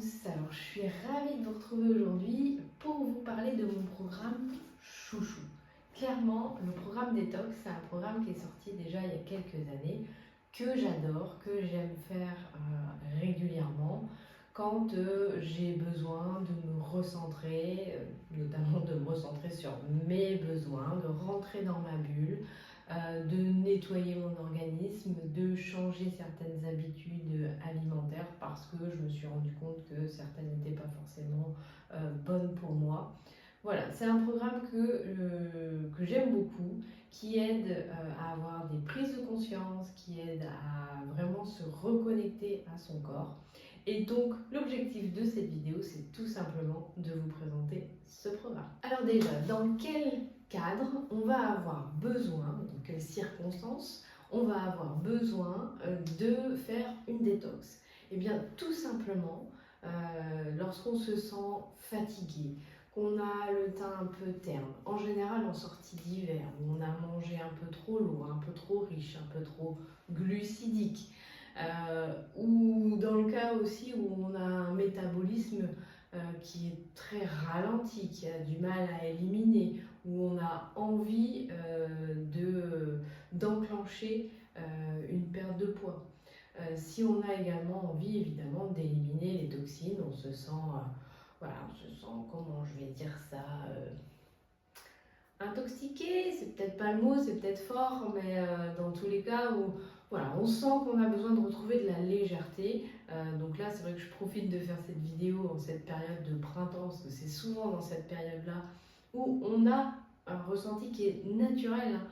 tous, alors je suis ravie de vous retrouver aujourd'hui pour vous parler de mon programme Chouchou. Clairement, le programme Détox, c'est un programme qui est sorti déjà il y a quelques années, que j'adore, que j'aime faire régulièrement quand j'ai besoin de me recentrer, notamment de me recentrer sur mes besoins, de rentrer dans ma bulle, de nettoyer mon organisme, de changer certaines habitudes alimentaires parce que je me suis rendu compte que certaines n'étaient pas forcément bonnes pour moi. Voilà, c'est un programme que j'aime beaucoup, qui aide à avoir des prises de conscience, qui aide à vraiment se reconnecter à son corps. Et donc, l'objectif de cette vidéo, c'est tout simplement de vous présenter ce programme. Alors déjà, dans quel cadre on va avoir besoin, dans quelles circonstances on va avoir besoin de faire une détox? Eh bien, tout simplement, lorsqu'on se sent fatigué, qu'on a le teint un peu terne, en général en sortie d'hiver, où on a mangé un peu trop lourd, un peu trop riche, un peu trop glucidique, ou dans le cas aussi où on a un métabolisme qui est très ralenti, qui a du mal à éliminer, où on a envie d'enclencher une perte de poids. Si on a également envie évidemment d'éliminer les toxines, on se sent, voilà, on se sent, comment je vais dire ça, intoxiqué, c'est peut-être pas le mot, c'est peut-être fort, mais dans tous les cas où voilà, on sent qu'on a besoin de retrouver de la légèreté. Donc là, c'est vrai que je profite de faire cette vidéo en cette période de printemps, parce que c'est souvent dans cette période-là où on a un ressenti qui est naturel, hein.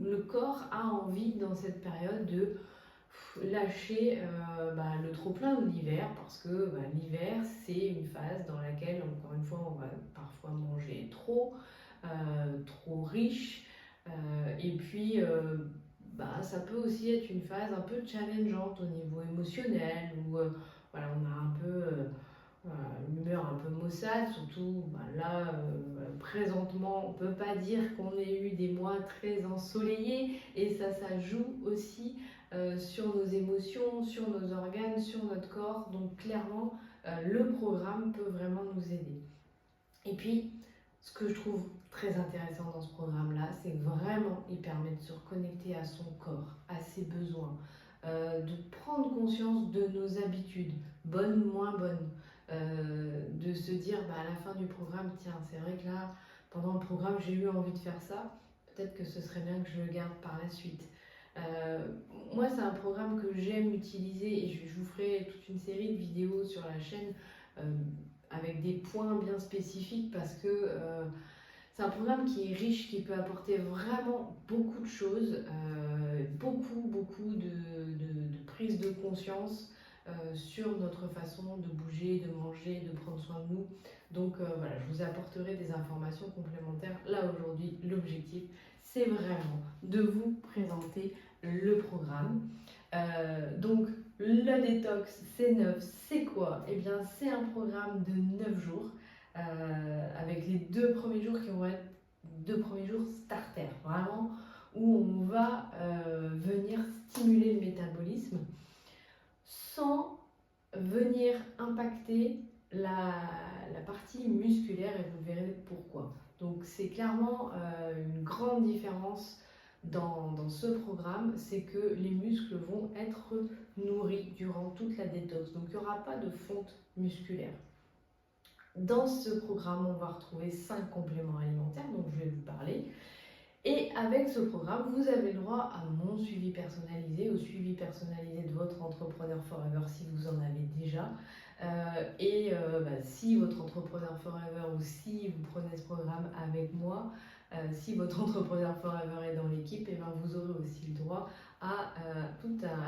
Le corps a envie dans cette période de lâcher le trop-plein de l'hiver, parce que l'hiver, c'est une phase dans laquelle, encore une fois, on va parfois manger trop riche. Et puis, ça peut aussi être une phase un peu challengeante au niveau émotionnel, où voilà, on a un peu une humeur un peu maussade, surtout là, présentement, on ne peut pas dire qu'on ait eu des mois très ensoleillés, et ça joue aussi sur nos émotions, sur nos organes, sur notre corps. Donc clairement, le programme peut vraiment nous aider. Et puis, ce que je trouve très intéressant dans ce programme-là, c'est que vraiment, il permet de se reconnecter à son corps, à ses besoins, de prendre conscience de nos habitudes, bonnes ou moins bonnes, de se dire à la fin du programme, tiens, c'est vrai que là, pendant le programme, j'ai eu envie de faire ça, peut-être que ce serait bien que je le garde par la suite. Moi, c'est un programme que j'aime utiliser, et je vous ferai toute une série de vidéos sur la chaîne avec des points bien spécifiques, parce que c'est un programme qui est riche, qui peut apporter vraiment beaucoup de choses, beaucoup de prise de conscience sur notre façon de bouger, de manger, de prendre soin de nous. Donc voilà, je vous apporterai des informations complémentaires. Là aujourd'hui, l'objectif, c'est vraiment de vous présenter le programme. Donc le détox, c'est neuf, c'est quoi? Eh bien, c'est un programme de 9 jours, avec les 2 premiers jours qui vont être 2 premiers jours starter, vraiment, où on va venir stimuler le métabolisme sans venir impacter la partie musculaire, et vous verrez pourquoi. Donc c'est clairement une grande différence dans ce programme, c'est que les muscles vont être nourris durant toute la détox, donc il n'y aura pas de fonte musculaire. Dans ce programme, on va retrouver 5 compléments alimentaires dont je vais vous parler. Et avec ce programme, vous avez le droit à mon suivi personnalisé, au suivi personnalisé de votre Entrepreneur Forever si vous en avez déjà. Si votre Entrepreneur Forever, ou si vous prenez ce programme avec moi, si votre Entrepreneur Forever est dans l'équipe, et vous aurez aussi le droit à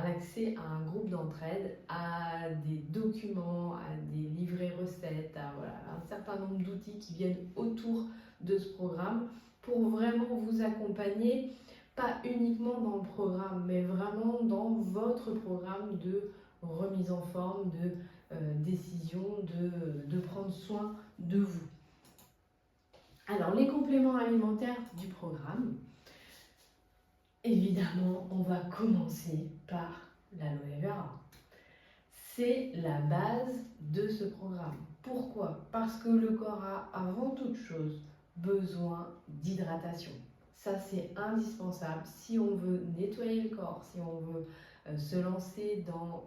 l'accès à un groupe d'entraide, à des documents, à des livrets recettes, à un certain nombre d'outils qui viennent autour de ce programme, pour vraiment vous accompagner, pas uniquement dans le programme, mais vraiment dans votre programme de remise en forme, de décision, de prendre soin de vous. Alors, les compléments alimentaires du programme, évidemment, on va commencer par l'aloe vera. c'est la base de ce programme. Pourquoi? Parce que le corps a avant toute chose besoin d'hydratation. Ça, c'est indispensable si on veut nettoyer le corps, si on veut se lancer dans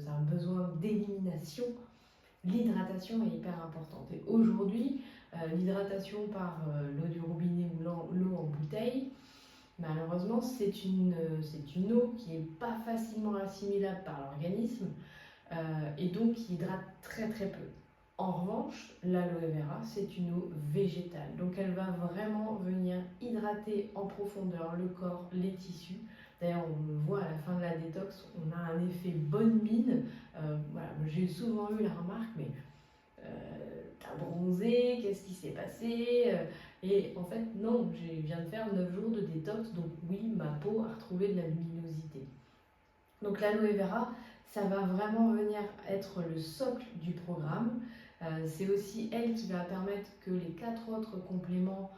un besoin d'élimination. L'hydratation est hyper importante. Et aujourd'hui, l'hydratation par l'eau du robinet ou l'eau en bouteille, malheureusement, c'est une eau qui n'est pas facilement assimilable par l'organisme et donc qui hydrate très très peu. En revanche, l'aloe vera, c'est une eau végétale. Donc elle va vraiment venir hydrater en profondeur le corps, les tissus. D'ailleurs, on le voit à la fin de la détox, on a un effet bonne mine. Voilà, j'ai souvent eu la remarque, mais t'as bronzé, qu'est-ce qui s'est passé? Et en fait, non, je viens de faire 9 jours de détox, donc oui, ma peau a retrouvé de la luminosité. Donc l'aloe vera, ça va vraiment venir être le socle du programme. C'est aussi elle qui va permettre que les 4 autres compléments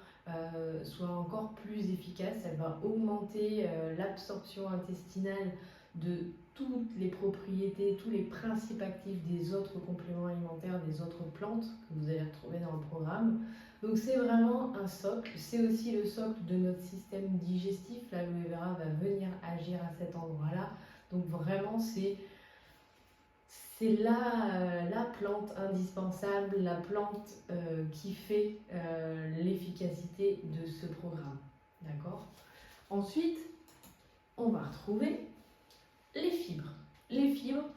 soient encore plus efficaces. Elle va augmenter l'absorption intestinale de toutes les propriétés, tous les principes actifs des autres compléments alimentaires, des autres plantes que vous allez retrouver dans le programme. Donc c'est vraiment un socle, c'est aussi le socle de notre système digestif. L'aloe vera va venir agir à cet endroit-là. Donc vraiment c'est la plante indispensable, la plante qui fait l'efficacité de ce programme. D'accord? Ensuite, on va retrouver les fibres. Les fibres,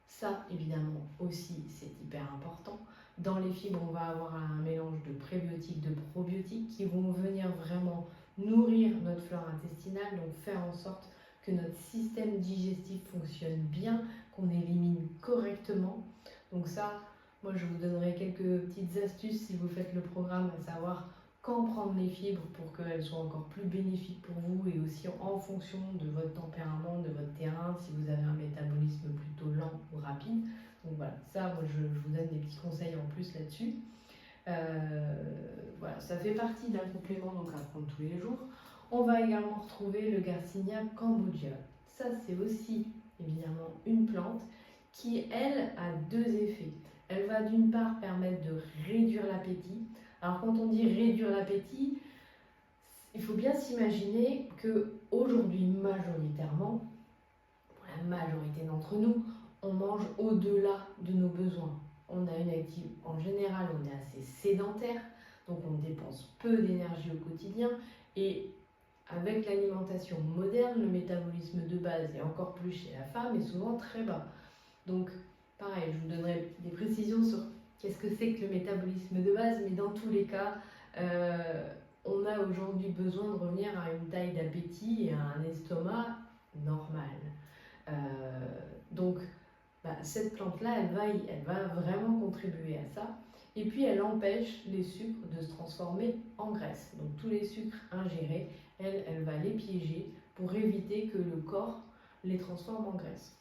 ça évidemment aussi c'est hyper important. Dans les fibres, on va avoir un mélange de prébiotiques, de probiotiques qui vont venir vraiment nourrir notre flore intestinale, donc faire en sorte que notre système digestif fonctionne bien, qu'on élimine correctement. Donc ça, moi je vous donnerai quelques petites astuces si vous faites le programme, à savoir quand prendre les fibres pour qu'elles soient encore plus bénéfiques pour vous et aussi en fonction de votre tempérament, de votre terrain, si vous avez un métabolisme plutôt lent ou rapide. Donc voilà, ça, moi je vous donne des petits conseils en plus là-dessus. Voilà, ça fait partie d'un complément donc à prendre tous les jours. On va également retrouver le Garcinia cambogia. Ça, c'est aussi évidemment une plante qui, elle, a 2 effets. Elle va d'une part permettre de réduire l'appétit. Alors quand on dit réduire l'appétit, il faut bien s'imaginer que aujourd'hui majoritairement, pour la majorité d'entre nous, on mange au-delà de nos besoins. On a une activité, en général, on est assez sédentaire, donc on dépense peu d'énergie au quotidien et avec l'alimentation moderne, le métabolisme de base et encore plus chez la femme est souvent très bas. Donc pareil, je vous donnerai des précisions sur qu'est-ce que c'est que le métabolisme de base, mais dans tous les cas, on a aujourd'hui besoin de revenir à une taille d'appétit et à un estomac normal. Donc cette plante-là, elle va vraiment contribuer à ça. Et puis elle empêche les sucres de se transformer en graisse. Donc tous les sucres ingérés, elle va les piéger pour éviter que le corps les transforme en graisse.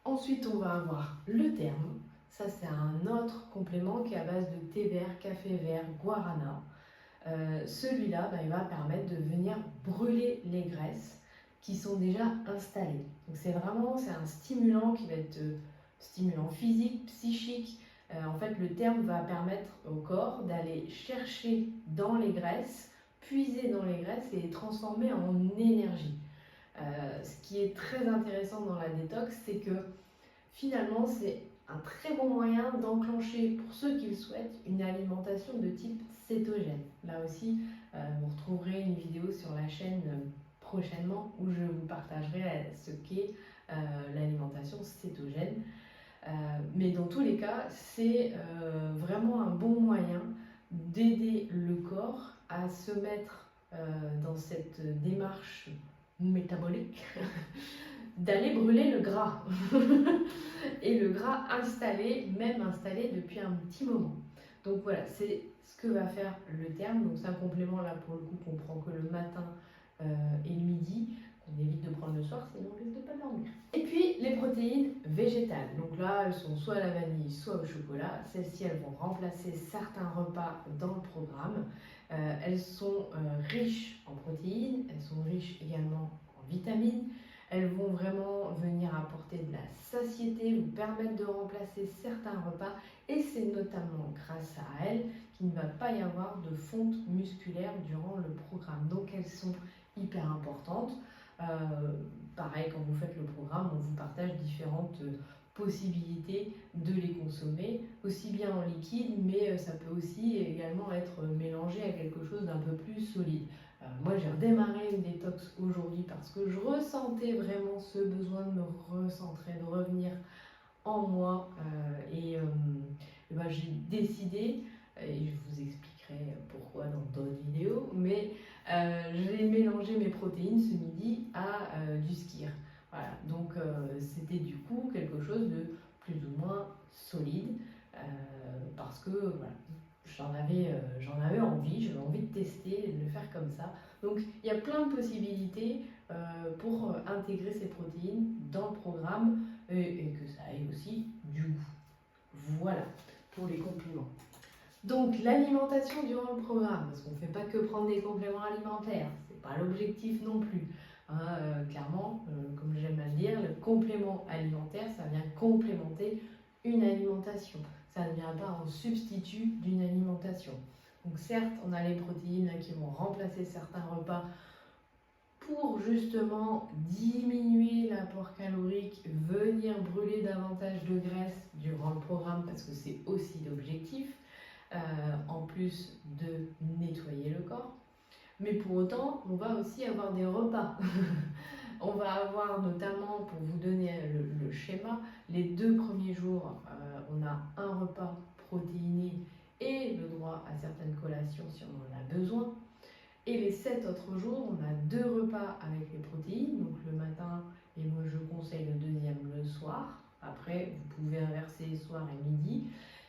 Ensuite, on va avoir le terme. Ça, c'est un autre complément qui est à base de thé vert, café vert, guarana. Celui-là, il va permettre de venir brûler les graisses qui sont déjà installées. Donc c'est un stimulant qui va être stimulant physique, psychique. En fait, le terme va permettre au corps d'aller chercher dans les graisses, puiser dans les graisses et les transformer en énergie. Ce qui est très intéressant dans la détox, c'est que finalement, c'est un très bon moyen d'enclencher, pour ceux qui le souhaitent, une alimentation de type cétogène. Là aussi, vous retrouverez une vidéo sur la chaîne prochainement où je vous partagerai ce qu'est l'alimentation cétogène. Mais dans tous les cas, c'est vraiment un bon moyen d'aider le corps à se mettre dans cette démarche métabolique d'aller brûler le gras et le gras installé, même installé depuis un petit moment. Donc voilà, c'est ce que va faire le terme. Donc c'est un complément là pour le coup qu'on prend que le matin et le midi, qu'on évite de prendre le soir, sinon on risque de pas dormir. Et puis les protéines végétales. Donc là, elles sont soit à la vanille, soit au chocolat. Celles-ci, elles vont remplacer certains repas dans le programme. Elles sont riches en protéines, elles sont riches également en vitamines. Elles vont vraiment venir apporter de la satiété, vous permettre de remplacer certains repas et c'est notamment grâce à elles qu'il ne va pas y avoir de fonte musculaire durant le programme. Donc elles sont hyper importantes. Pareil, quand vous faites le programme, on vous partage différentes possibilités de les consommer, aussi bien en liquide, mais ça peut aussi également être mélangé à quelque chose d'un peu plus solide. Moi, j'ai redémarré une détox aujourd'hui parce que je ressentais vraiment ce besoin de me recentrer, de revenir en moi. J'ai décidé, et je vous expliquerai pourquoi dans d'autres vidéos, mais j'ai mélangé mes protéines ce midi à du skyr. Voilà, donc c'était du coup quelque chose de plus ou moins solide parce que voilà, j'en avais envie, j'avais envie de tester, de le faire comme ça. Donc il y a plein de possibilités pour intégrer ces protéines dans le programme et que ça ait aussi du goût. Voilà pour les compléments. Donc l'alimentation durant le programme, parce qu'on ne fait pas que prendre des compléments alimentaires, c'est pas l'objectif non plus. Clairement, comme j'aime à le dire, le complément alimentaire, ça vient complémenter une alimentation. Ça ne vient pas en substitut d'une alimentation. Donc certes, on a les protéines qui vont remplacer certains repas pour justement diminuer l'apport calorique, venir brûler davantage de graisse durant le programme, parce que c'est aussi l'objectif, en plus de nettoyer le corps. Mais pour autant, on va aussi avoir des repas. On va avoir notamment, pour vous donner le schéma, les 2 premiers jours, on a un repas protéiné et le droit à certaines collations si on en a besoin. Et les 7 autres jours, on a 2 repas avec les protéines, donc le matin, et moi je conseille le deuxième le soir. Après, vous pouvez inverser soir et midi.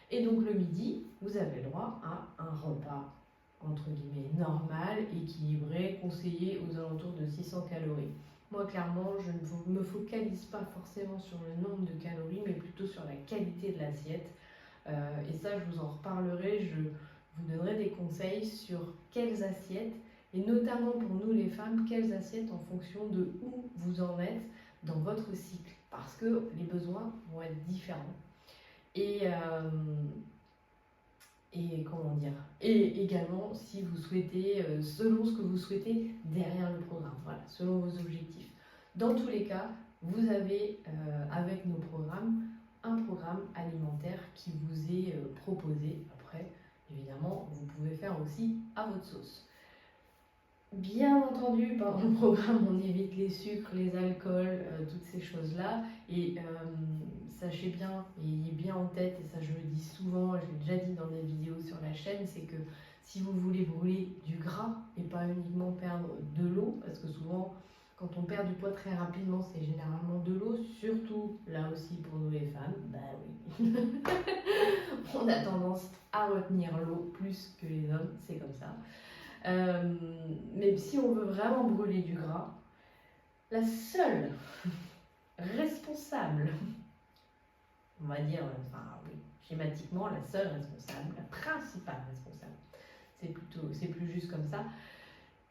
Et donc le midi, vous avez le droit à un repas entre guillemets normal, équilibré, conseillé aux alentours de 600 calories. Moi, clairement, je ne me focalise pas forcément sur le nombre de calories, mais plutôt sur la qualité de l'assiette. Et ça, je vous en reparlerai. Je vous donnerai des conseils sur quelles assiettes, et notamment pour nous les femmes, quelles assiettes en fonction de où vous en êtes dans votre cycle, parce que les besoins vont être différents. Et également si vous souhaitez, selon ce que vous souhaitez derrière le programme, voilà, selon vos objectifs. Dans tous les cas, vous avez avec nos programmes un programme alimentaire qui vous est proposé. Après, évidemment, vous pouvez faire aussi à votre sauce. Bien entendu, pendant le programme, on évite les sucres, les alcools, toutes ces choses-là. Et sachez bien, et ayez bien en tête, et ça je le dis souvent, je l'ai déjà dit dans des vidéos sur la chaîne, c'est que si vous voulez brûler du gras et pas uniquement perdre de l'eau, parce que souvent, quand on perd du poids très rapidement, c'est généralement de l'eau, surtout là aussi pour nous les femmes, bah oui. On a tendance à retenir l'eau plus que les hommes, c'est comme ça. Mais si on veut vraiment brûler du gras, la seule responsable, on va dire, schématiquement, la seule responsable, la principale responsable, c'est plus juste comme ça,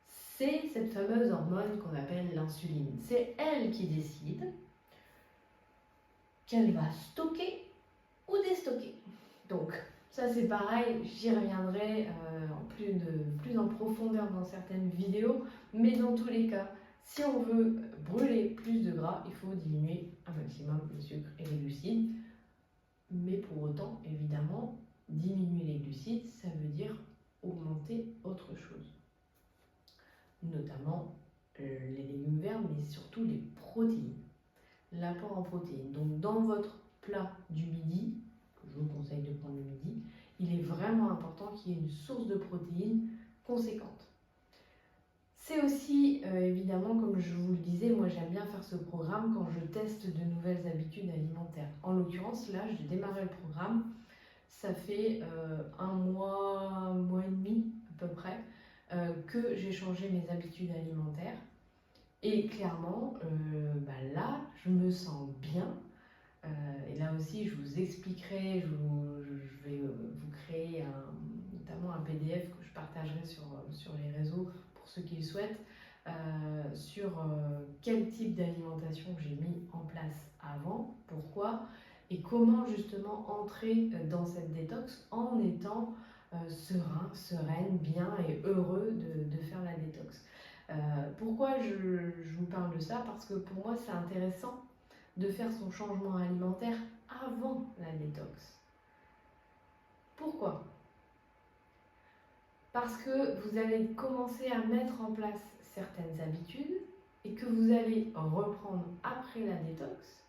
c'est cette fameuse hormone qu'on appelle l'insuline. C'est elle qui décide qu'elle va stocker ou déstocker. Donc, ça c'est pareil, j'y reviendrai plus en profondeur dans certaines vidéos, mais dans tous les cas, si on veut brûler plus de gras, il faut diminuer un maximum les sucres et les glucides. Mais pour autant, évidemment, diminuer les glucides, ça veut dire augmenter autre chose. Notamment les légumes verts, mais surtout les protéines. L'apport en protéines. Donc dans votre plat du midi, que je vous conseille de prendre le midi, il est vraiment important qu'il y ait une source de protéines conséquente. C'est aussi, évidemment, comme je vous le disais, moi j'aime bien faire ce programme quand je teste de nouvelles habitudes alimentaires. En l'occurrence, là, j'ai démarré le programme, ça fait un mois et demi à peu près, que j'ai changé mes habitudes alimentaires. Et clairement, là, je me sens bien. Et là aussi, je vous expliquerai, je vais vous créer notamment un PDF que je partagerai sur les réseaux pour ceux qui le souhaitent, sur quel type d'alimentation j'ai mis en place avant, pourquoi, et comment justement entrer dans cette détox en étant serein, sereine, bien et heureux de faire la détox. Pourquoi je vous parle de ça? Parce que pour moi c'est intéressant de faire son changement alimentaire avant la détox. Pourquoi? Parce que vous allez commencer à mettre en place certaines habitudes et que vous allez reprendre après la détox.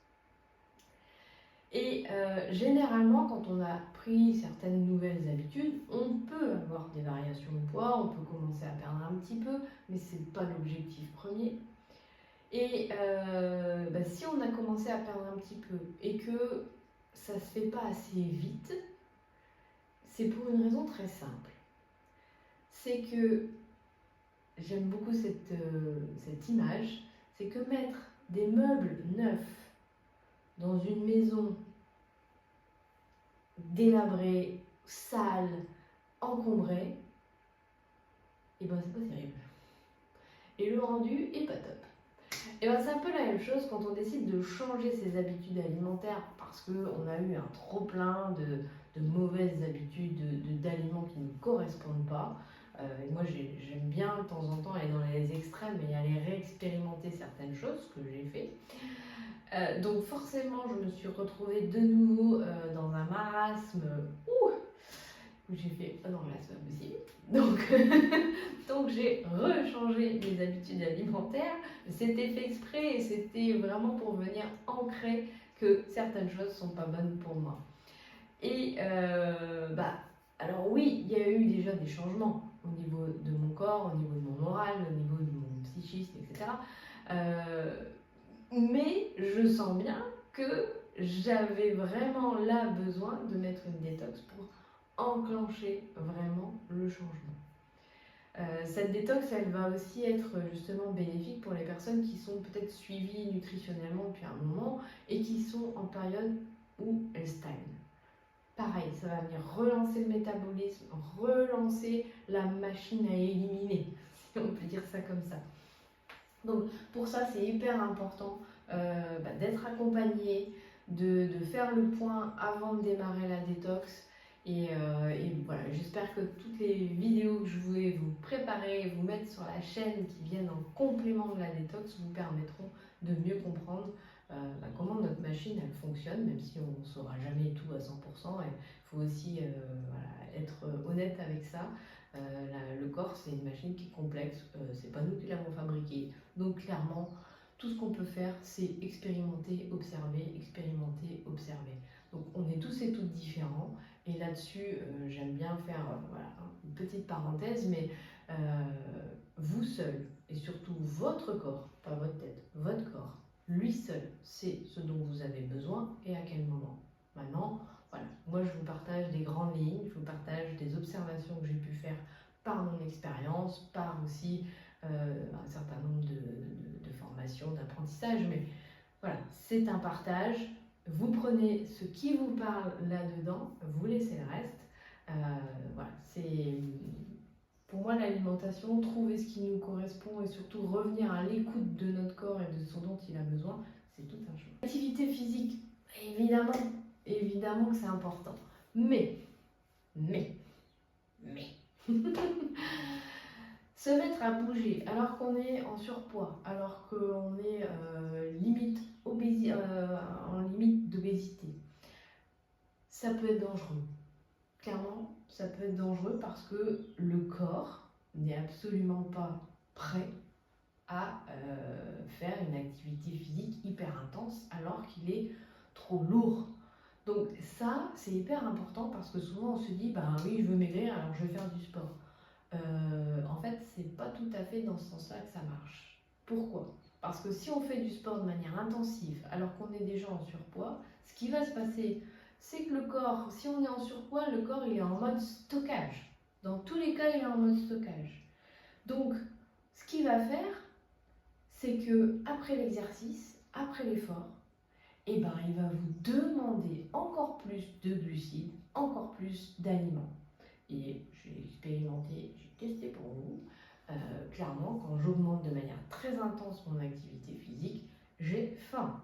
Et généralement, quand on a pris certaines nouvelles habitudes, on peut avoir des variations de poids, on peut commencer à perdre un petit peu, mais ce n'est pas l'objectif premier. Et si on a commencé à perdre un petit peu et que ça ne se fait pas assez vite, c'est pour une raison très simple. C'est que, j'aime beaucoup cette image, c'est que mettre des meubles neufs dans une maison délabrée, sale, encombrée, et ben c'est pas terrible. Et le rendu est pas top. Et ben c'est un peu la même chose quand on décide de changer ses habitudes alimentaires parce qu'on a eu un trop plein de mauvaises habitudes d'aliments qui ne correspondent pas. Et moi j'aime bien de temps en temps aller dans les extrêmes et aller réexpérimenter certaines choses, ce que j'ai fait. Donc forcément je me suis retrouvée de nouveau dans un marasme où j'ai fait oh non là c'est pas possible. Donc j'ai rechangé mes habitudes alimentaires. C'était fait exprès et c'était vraiment pour venir ancrer que certaines choses sont pas bonnes pour moi. Et alors oui, il y a eu déjà des changements au niveau de mon corps, au niveau de mon moral, au niveau de mon psychisme, etc. Mais je sens bien que j'avais vraiment là besoin de mettre une détox pour enclencher vraiment le changement. Cette détox, elle va aussi être justement bénéfique pour les personnes qui sont peut-être suivies nutritionnellement depuis un moment et qui sont en période où elles stagnent. Pareil, ça va venir relancer le métabolisme, relancer la machine à éliminer, si on peut dire ça comme ça. Donc pour ça, c'est hyper important d'être accompagné, de faire le point avant de démarrer la détox. Et voilà, j'espère que toutes les vidéos que je voulais vous préparer et vous mettre sur la chaîne qui viennent en complément de la détox vous permettront de mieux comprendre comment notre machine elle fonctionne, même si on ne saura jamais tout à 100%. Il faut aussi être honnête avec ça. Le corps, c'est une machine qui est complexe, c'est pas nous qui l'avons fabriquée. Donc clairement, tout ce qu'on peut faire, c'est expérimenter, observer, expérimenter, observer. Donc on est tous et toutes différents. Et là-dessus, j'aime bien faire une petite parenthèse, mais vous seul, et surtout votre corps, pas votre tête, votre corps, lui seul, c'est ce dont vous avez besoin et à quel moment. Maintenant, voilà, moi je vous partage des grandes lignes, je vous partage des observations que j'ai pu faire par mon expérience, par aussi un certain nombre de formations, d'apprentissage, mais voilà, c'est un partage. Vous prenez ce qui vous parle là-dedans, vous laissez le reste. Voilà, c'est pour moi l'alimentation, trouver ce qui nous correspond et surtout revenir à l'écoute de notre corps et de ce dont il a besoin, c'est tout un choix. L'activité physique, évidemment que c'est important. Mais se mettre à bouger alors qu'on est en surpoids, alors qu'on est en limite d'obésité, ça peut être dangereux. Clairement, ça peut être dangereux parce que le corps n'est absolument pas prêt à faire une activité physique hyper intense alors qu'il est trop lourd. Donc ça, c'est hyper important parce que souvent on se dit, bah oui, je veux maigrir, alors je vais faire du sport. En fait, c'est pas tout à fait dans ce sens-là que ça marche. Pourquoi? Parce que si on fait du sport de manière intensive alors qu'on est déjà en surpoids, ce qui va se passer, c'est que le corps, si on est en surpoids, le corps il est en mode stockage. Dans tous les cas, il est en mode stockage. Donc, ce qu'il va faire, c'est que après l'exercice, après l'effort, il va vous demander encore plus de glucides, encore plus d'aliments. Et j'ai expérimenté, j'ai testé pour vous. Clairement, quand j'augmente de manière très intense mon activité physique, j'ai faim.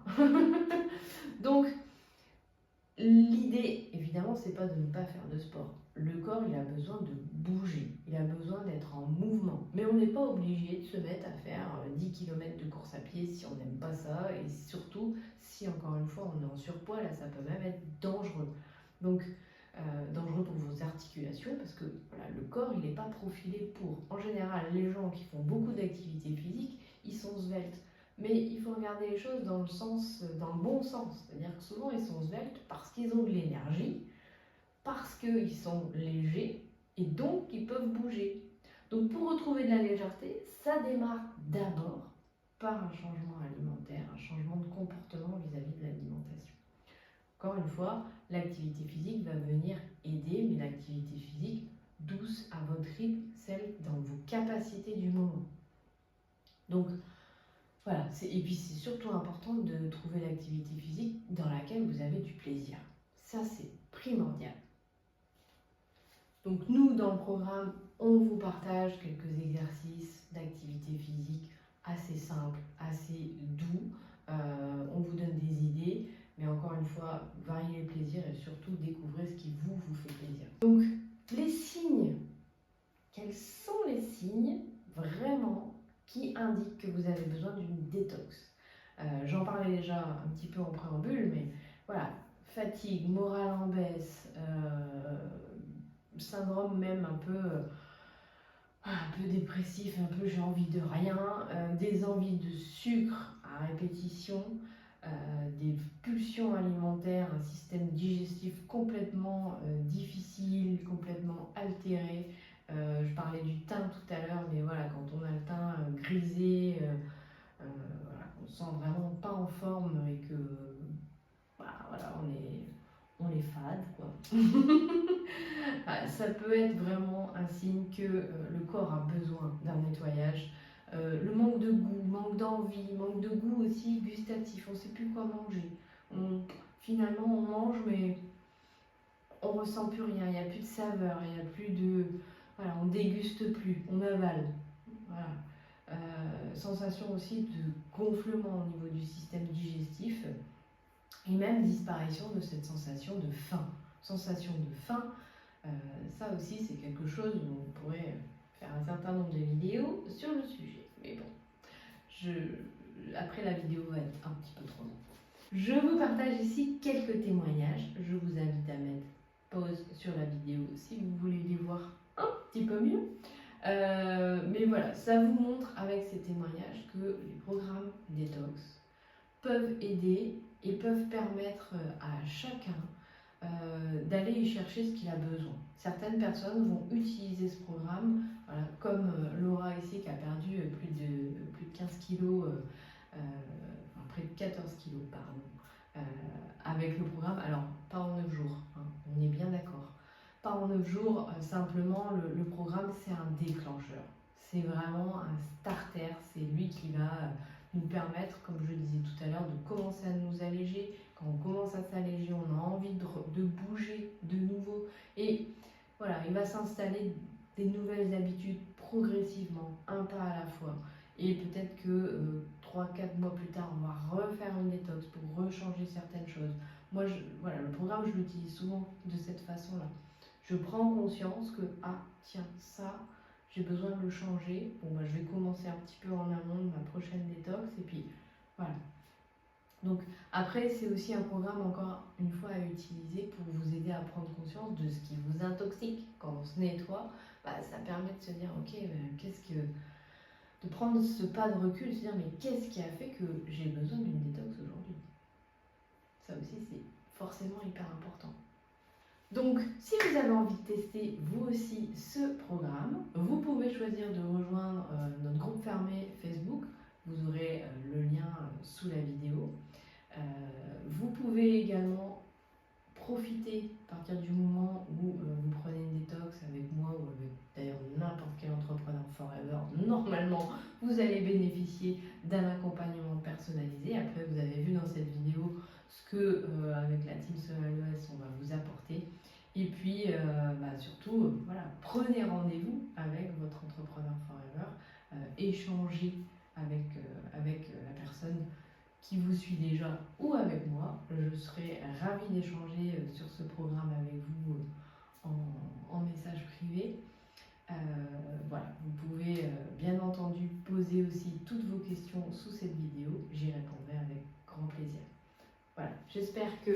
Donc, l'idée, évidemment, c'est pas de ne pas faire de sport. Le corps, il a besoin de bouger, il a besoin d'être en mouvement. Mais on n'est pas obligé de se mettre à faire 10 km de course à pied si on n'aime pas ça. Et surtout, si encore une fois, on est en surpoids, là, ça peut même être dangereux. Donc, dangereux pour vos articulations parce que voilà, le corps, il n'est pas profilé pour. En général, les gens qui font beaucoup d'activité physique, ils sont sveltes. Mais il faut regarder les choses dans le bon sens. C'est-à-dire que souvent ils sont sveltes parce qu'ils ont de l'énergie, parce qu'ils sont légers et donc ils peuvent bouger. Donc pour retrouver de la légèreté, ça démarre d'abord par un changement alimentaire, un changement de comportement vis-à-vis de l'alimentation. Encore une fois, l'activité physique va venir aider, mais l'activité physique douce à votre rythme, celle dans vos capacités du moment. Donc, voilà, et puis c'est surtout important de trouver l'activité physique dans laquelle vous avez du plaisir. Ça, c'est primordial. Donc nous, dans le programme, on vous partage quelques exercices d'activité physique assez simples, assez doux. On vous donne des idées, mais encore une fois, variez les plaisirs et surtout découvrez ce qui vous fait plaisir. Donc, les signes. Quels sont les signes vraiment qui indiquent que vous avez besoin d'une détox? J'en parlais déjà un petit peu en préambule, mais voilà, fatigue, morale en baisse, syndrome même un peu dépressif, un peu j'ai envie de rien, des envies de sucre à répétition, des pulsions alimentaires, un système digestif complètement difficile, complètement altéré. Je parlais du teint tout à l'heure, mais voilà, quand on a le teint grisé, voilà, on se sent vraiment pas en forme et que voilà, on est fade, quoi. Ça peut être vraiment un signe que le corps a besoin d'un nettoyage. Le manque de goût, manque d'envie, manque de goût aussi gustatif, on ne sait plus quoi manger. Finalement, on mange, mais on ressent plus rien, il n'y a plus de saveur, il n'y a plus de... Voilà, on déguste plus, on avale. Voilà. Sensation aussi de gonflement au niveau du système digestif et même disparition de cette sensation de faim. Sensation de faim, ça aussi c'est quelque chose où on pourrait faire un certain nombre de vidéos sur le sujet. Mais bon, après la vidéo va être un petit peu trop longue. Je vous partage ici quelques témoignages. Je vous invite à mettre pause sur la vidéo si vous voulez les voir un petit peu mieux. Mais voilà, ça vous montre avec ces témoignages que les programmes détox peuvent aider et peuvent permettre à chacun d'aller y chercher ce qu'il a besoin. Certaines personnes vont utiliser ce programme, voilà, comme Laura ici qui a perdu plus de 15 kilos, près de 14 kilos, pardon, avec le programme. Alors, pas en 9 jours, hein, on est bien d'accord. Pas en 9 jours, simplement le programme c'est un déclencheur. C'est vraiment un starter, c'est lui qui va nous permettre, comme je le disais tout à l'heure, de commencer à nous alléger. Quand on commence à s'alléger, on a envie de bouger de nouveau. Et voilà, il va s'installer des nouvelles habitudes progressivement, un pas à la fois. Et peut-être que 3-4 mois plus tard, on va refaire une détox pour rechanger certaines choses. Moi, voilà, le programme, je l'utilise souvent de cette façon-là. Je prends conscience que, ah, tiens, ça, j'ai besoin de le changer. Bon, je vais commencer un petit peu en amont de ma prochaine détox. Et puis, voilà. Donc, après, c'est aussi un programme, encore une fois, à utiliser pour vous aider à prendre conscience de ce qui vous intoxique. Quand on se nettoie, ça permet de se dire, ok, de prendre ce pas de recul, de se dire, mais qu'est-ce qui a fait que j'ai besoin d'une détox aujourd'hui? Ça aussi, c'est forcément hyper important. Donc, si vous avez envie de tester vous aussi ce programme, vous pouvez choisir de rejoindre notre groupe fermé Facebook. Vous aurez le lien sous la vidéo. Vous pouvez également profiter à partir du moment où vous prenez une détox avec moi ou avec d'ailleurs n'importe quel entrepreneur forever. Normalement, vous allez bénéficier d'un accompagnement personnalisé. Après, vous avez vu dans cette vidéo ce que, avec la team SolalOS, on va vous apporter. Et puis surtout, voilà, prenez rendez-vous avec votre entrepreneur forever, échangez avec la personne qui vous suit déjà ou avec moi. Je serai ravie d'échanger sur ce programme avec vous en message privé. Voilà, vous pouvez bien entendu poser aussi toutes vos questions sous cette vidéo, j'y répondrai avec grand plaisir. Voilà, j'espère que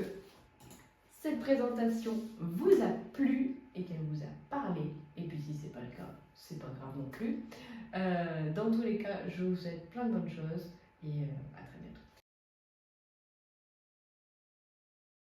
cette présentation vous a plu et qu'elle vous a parlé, et puis si c'est pas le cas, c'est pas grave non plus. Dans tous les cas, je vous souhaite plein de bonnes choses et à